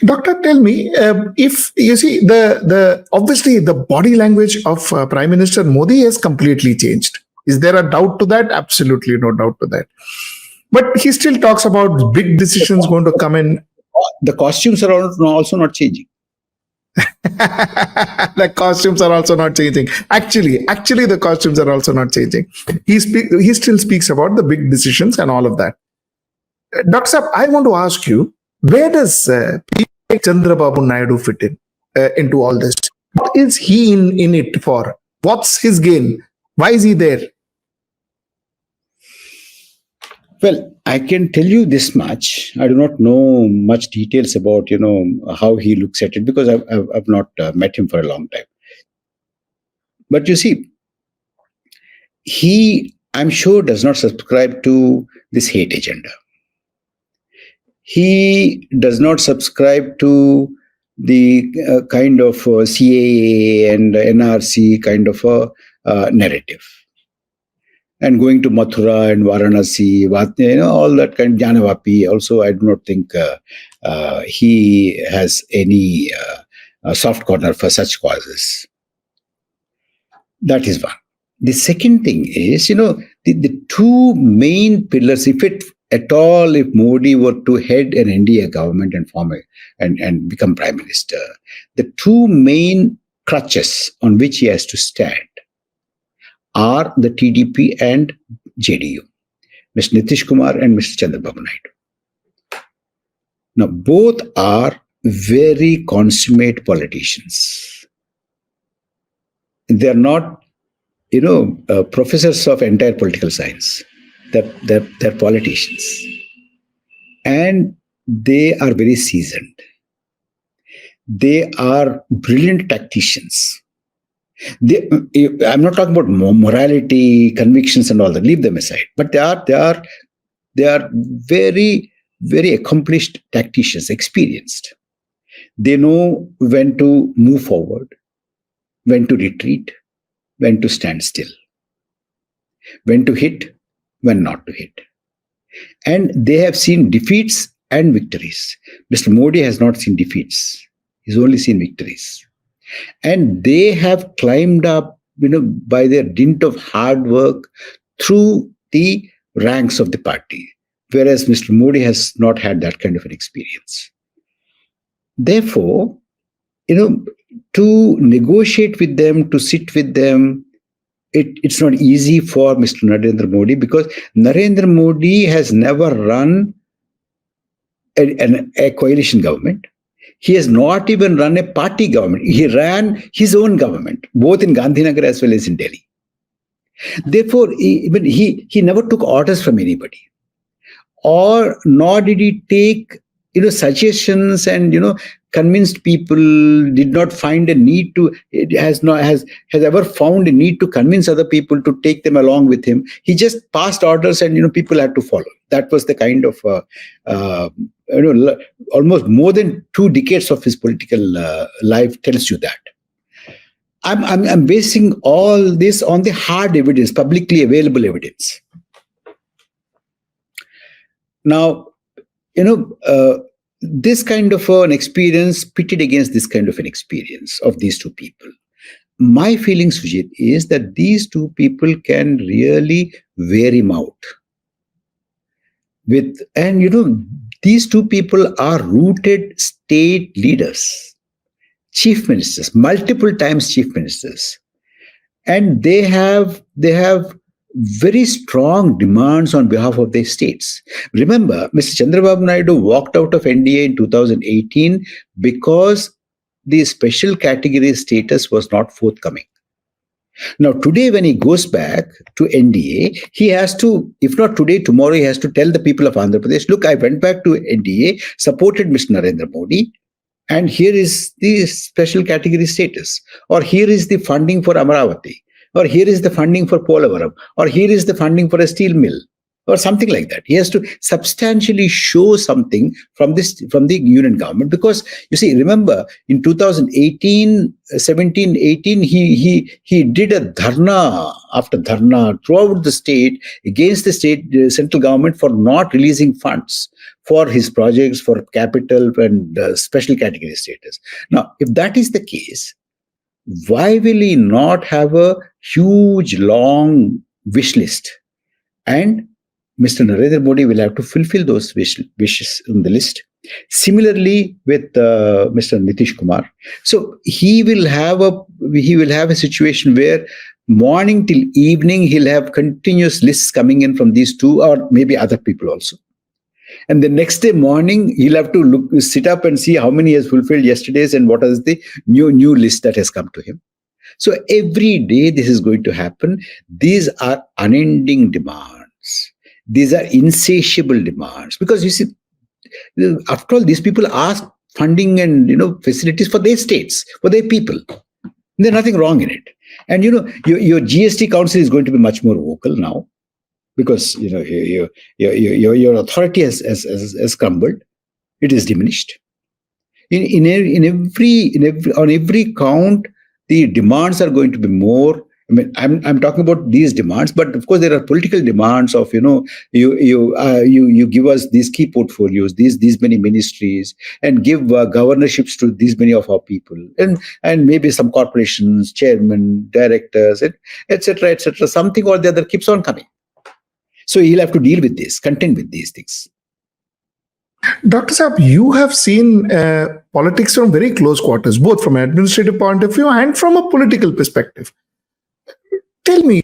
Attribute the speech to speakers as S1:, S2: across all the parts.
S1: Doctor, tell me, if you see the obviously the body language of Prime Minister Modi has completely changed. Is there a doubt to that? Absolutely no doubt to that. But he still talks about big decisions going to come in.
S2: The costumes are also not changing.
S1: The costumes are also not changing. Actually, the costumes are also not changing. He still speaks about the big decisions and all of that. Dr. Saab, I want to ask you, where does Chandrababu Naidu fit in into all this? What is he in it for? What's his gain? Why is he there?
S2: Well, I can tell you this much. I do not know much details about, how he looks at it, because I've not met him for a long time. But you see, he, I'm sure, does not subscribe to this hate agenda. He does not subscribe to the kind of CAA and NRC kind of a narrative. And going to Mathura and Varanasi, all that kind of Janavapi. Also, I do not think he has any soft corner for such causes. That is one. The second thing is, the two main pillars, if Modi were to head an India government and form and become Prime Minister, the two main crutches on which he has to stand are the TDP and JDU, Mr. Nitish Kumar and Mr. Chandrababu Naidu. Now, both are very consummate politicians. They are not, professors of entire political science. They're politicians. And they are very seasoned. They are brilliant tacticians. I'm not talking about morality, convictions, and all that. Leave them aside. But they are very, very accomplished tacticians, experienced. They know when to move forward, when to retreat, when to stand still, when to hit, when not to hit. And they have seen defeats and victories. Mr. Modi has not seen defeats. He's only seen victories. And they have climbed up, by their dint of hard work through the ranks of the party, whereas Mr. Modi has not had that kind of an experience. Therefore, to negotiate with them, to sit with them, it's not easy for Mr. Narendra Modi, because Narendra Modi has never run a coalition government. He has not even run a party government. He ran his own government, both in Gandhinagar as well as in Delhi. Therefore, he never took orders from anybody, nor did he take suggestions and convinced people. Did not find a need to. Has ever found a need to convince other people to take them along with him. He just passed orders, and people had to follow. That was the kind of almost more than 2 decades of his political life tells you that. I'm basing all this on the hard evidence, publicly available evidence. Now, this kind of an experience pitted against this kind of an experience of these two people. My feeling, Sujit, is that these two people can really wear him out. These two people are rooted state leaders, chief ministers, multiple times chief ministers. And they have very strong demands on behalf of their states. Remember, Mr. Chandrababu Naidu walked out of NDA in 2018 because the special category status was not forthcoming. Now, today, when he goes back to NDA, he has to, if not today, tomorrow, he has to tell the people of Andhra Pradesh, look, I went back to NDA, supported Mr. Narendra Modi, and here is the special category status, or here is the funding for Amaravati, or here is the funding for Polavaram, or here is the funding for a steel mill, or something like that. He has to substantially show something from the union government, because you see, remember in 2018, 17, 18, he did a dharna after dharna throughout the state against the central government for not releasing funds for his projects, for capital and special category status. Now, if that is the case, why will he not have a huge, long wish list? And Mr. Narendra Modi will have to fulfill those wishes on the list. Similarly, with Mr. Nitish Kumar, so he will have a situation where morning till evening he'll have continuous lists coming in from these two, or maybe other people also. And the next day morning, he'll have to sit up and see how many he has fulfilled yesterday's and what is the new list that has come to him. So every day this is going to happen. These are unending demands. These are insatiable demands, because you see, after all, these people ask funding and facilities for their states, for their people. There's nothing wrong in it. And your GST council is going to be much more vocal now, because your authority has crumbled. It is diminished. On every count, the demands are going to be more. I mean, I'm talking about these demands, but of course there are political demands of you give us these key portfolios, these many ministries, and give governorships to these many of our people, and maybe some corporations, chairmen, directors, etc. Something or the other keeps on coming. So he'll have to deal with this, contend with these things.
S1: Dr. Saab, you have seen politics from very close quarters, both from an administrative point of view and from a political perspective. Tell me,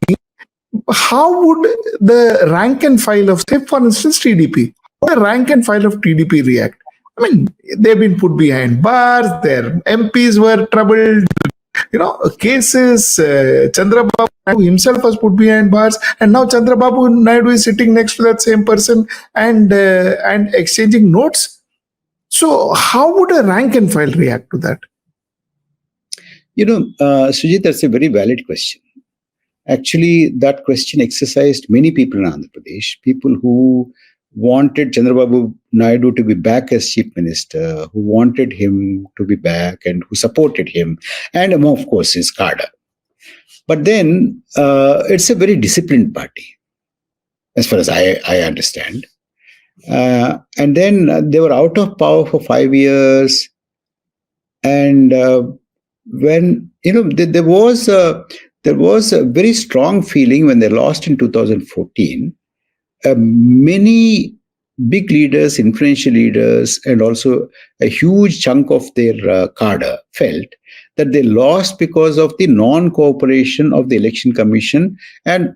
S1: how would the rank and file of, say, for instance, TDP, how would the rank and file of TDP react? I mean, they've been put behind bars, their MPs were troubled, cases, Chandrababu himself was put behind bars, and now Chandrababu Naidu is sitting next to that same person and exchanging notes. So how would a rank and file react to that?
S2: Sujit, that's a very valid question. Actually, that question exercised many people in Andhra Pradesh, people who wanted Chandrababu Naidu to be back as chief minister, who wanted him to be back and who supported him, and of course his cadre. But then it's a very disciplined party, as far as I understand. And then they were out of power for 5 years. And when, there was a very strong feeling when they lost in 2014. Many big leaders, influential leaders, and also a huge chunk of their cadre felt that they lost because of the non-cooperation of the election commission, and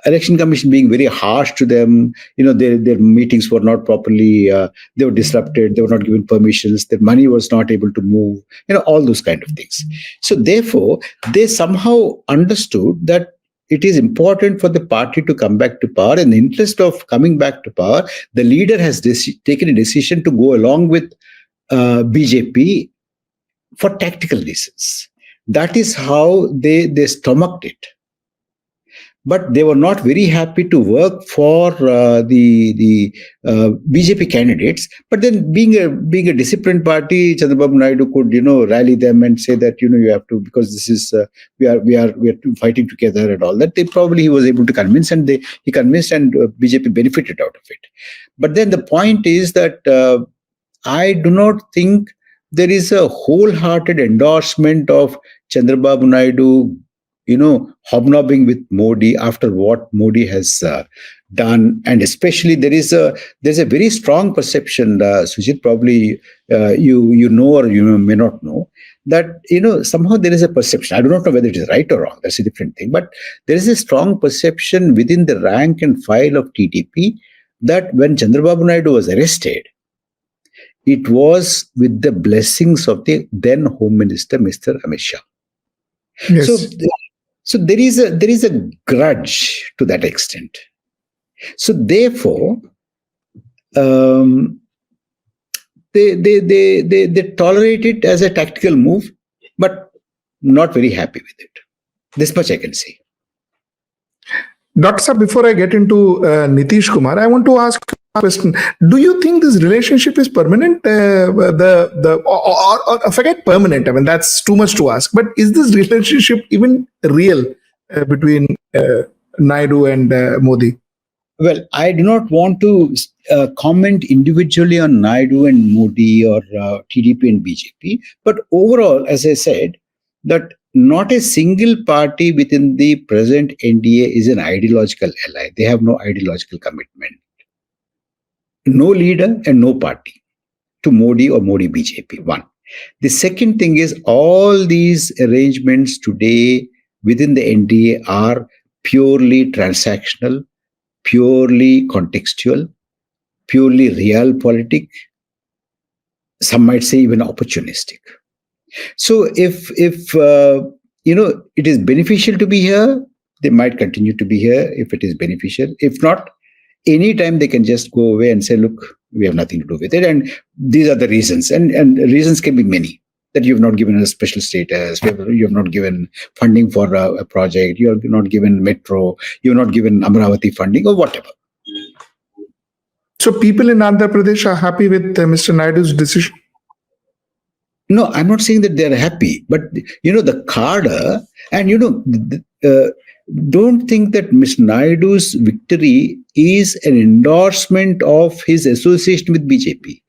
S2: election commission being very harsh to them. Their meetings were not properly, they were disrupted, they were not given permissions, their money was not able to move, all those kind of things. So therefore, they somehow understood that it is important for the party to come back to power. In the interest of coming back to power, the leader has taken a decision to go along with BJP for tactical reasons. That is how they stomached it. But they were not very happy to work for the BJP candidates. But then, being a disciplined party, Chandrababu Naidu could rally them and say that you have to, because this is we are fighting together and all that. He was able to convince, and he convinced, and BJP benefited out of it. But then the point is that I do not think there is a wholehearted endorsement of Chandrababu Naidu hobnobbing with Modi after what Modi has done. And especially there's a very strong perception, Sujit, probably you know or you may not know, that somehow there is a perception. I do not know whether it is right or wrong. That's a different thing. But there is a strong perception within the rank and file of TDP that when Chandrababu Naidu was arrested, it was with the blessings of the then Home Minister, Mr. Amit Shah. Yes. So there is a grudge to that extent. So therefore, they tolerate it as a tactical move, but not very happy with it. This much I can say.
S1: Dr. Saab, before I get into Nitish Kumar, I want to ask a question. Do you think this relationship is permanent? Or forget permanent. I mean, that's too much to ask. But is this relationship even real between Naidu and Modi?
S2: Well, I do not want to comment individually on Naidu and Modi or TDP and BJP, but overall, as I said, that not a single party within the present NDA is an ideological ally. They have no ideological commitment. No leader and no party to Modi or Modi BJP. One. The second thing is all these arrangements today within the NDA are purely transactional, purely contextual, purely realpolitik, some might say even opportunistic. So if it is beneficial to be here, they might continue to be here if it is beneficial. If not, anytime they can just go away and say, look, we have nothing to do with it. And these are the reasons. And reasons can be many. That you have not given a special status, you have not given funding for a project, you have not given metro, you have not given Amravati funding or whatever.
S1: So people in Andhra Pradesh are happy with Mr. Naidu's decision?
S2: No, I'm not saying that they're happy, but the cadre, and don't think that Ms. Naidu's victory is an endorsement of his association with BJP.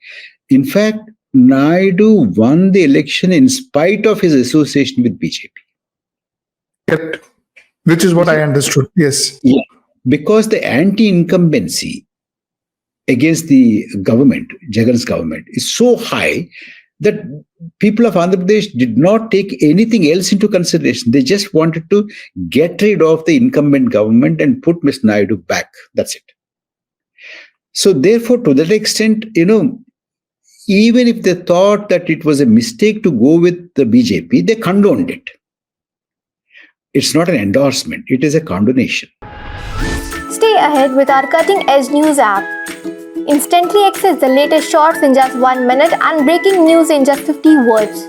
S2: In fact, Naidu won the election in spite of his association with BJP.
S1: Correct. Which is what I understood. Yes.
S2: Yeah. Because the anti-incumbency against the government, Jagan's government, is so high that people of Andhra Pradesh did not take anything else into consideration. They just wanted to get rid of the incumbent government and put Ms. Naidu back. That's it. So therefore, to that extent, even if they thought that it was a mistake to go with the BJP, they condoned it. It's not an endorsement. It is a condonation.
S3: Stay ahead with our cutting-edge news app. Instantly access the latest shorts in just 1 minute and breaking news in just 50 words.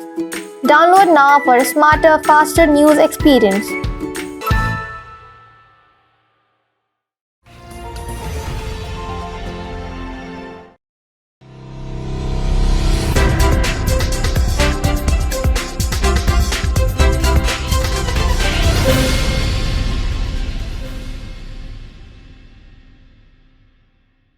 S3: Download now for a smarter, faster news experience.